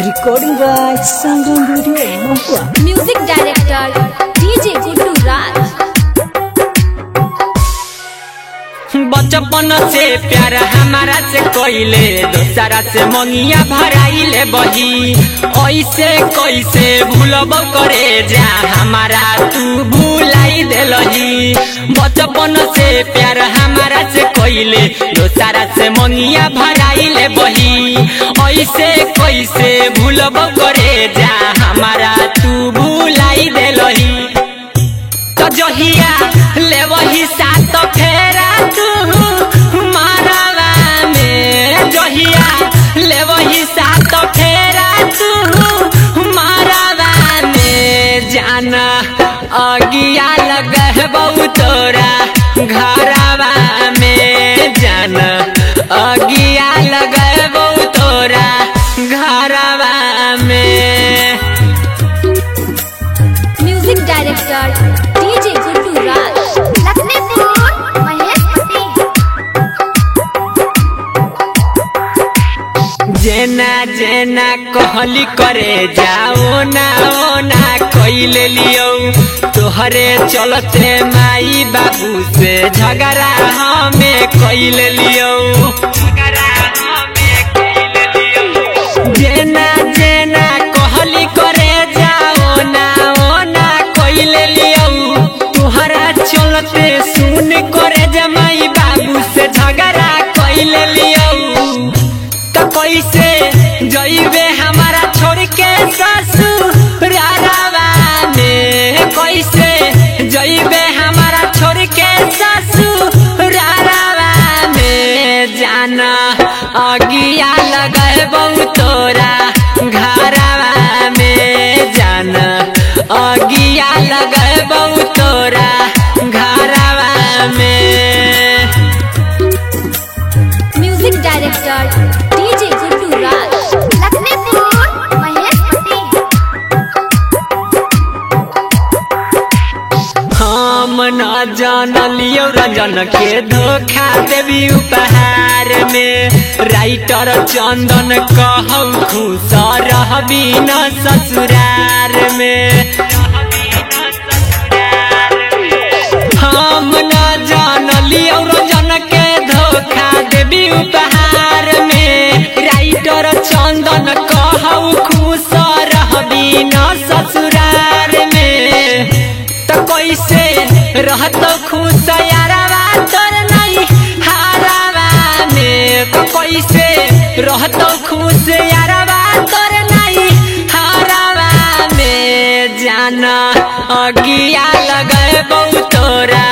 Recording by Sangam Video Mahua. Music director DJ Guddu Raj. बचपन से प्यार हमारा से कोइले दोसरा से मंगिया भराइले बही ऐसे कैसे भूलब करे जा हमारा तू भूलाई देलही। बचपन से प्यार हमारा से कोइले दोसरा से मंगिया भराइले बही ऐसे कैसे भूलब करे जा हमारा तू भूलाई देलही। तो जहिया ले वही सात फेरा तू मारवा में जहिया ले वही सात फेरा तू मारवा में जाना अगिया लगे बहु तोरा घरवा में जाना अगिया लगे बहु तोरा घरवा में। Music director DJ Guddu Raj. जेना जेना कहली करे जाओ ना ओ ना कइले लियो तोहरे चलते माई बाबू से झगड़ा हमें कइले लियो। जेना जेना कहली करे जाओ ना ओ ना कइले लियो तोहरा चलते सुन करे जमाई बाबू से झगड़ा कइले लियो। कैसे जइबे हमारा छोड़ के ससुरालवा में कैसे जइबे हमारा छोड़ के ससुरालवा में जाना अगिया लगे बहु तोरा घरवा में जाना अगिया लगे बहु तोरा घरवा में। Music director DJ Guddu Raj. हम न जानलियो रंजन के धोखा देवी उपहार में राइटर चंदन कहू खुश रहबी न ससुरार में। हम न जानलियो रंजन के धोखा देवी उपहार में राइटर चंदन कहू खुश रहबी न ससुरार में। तो कैसे रहत खुश यारवा तोर नहीं हारवा में तो कैसे रहत खुश यारवा तोर नहीं हारवा में जाना अगिया लगे बहु तोरा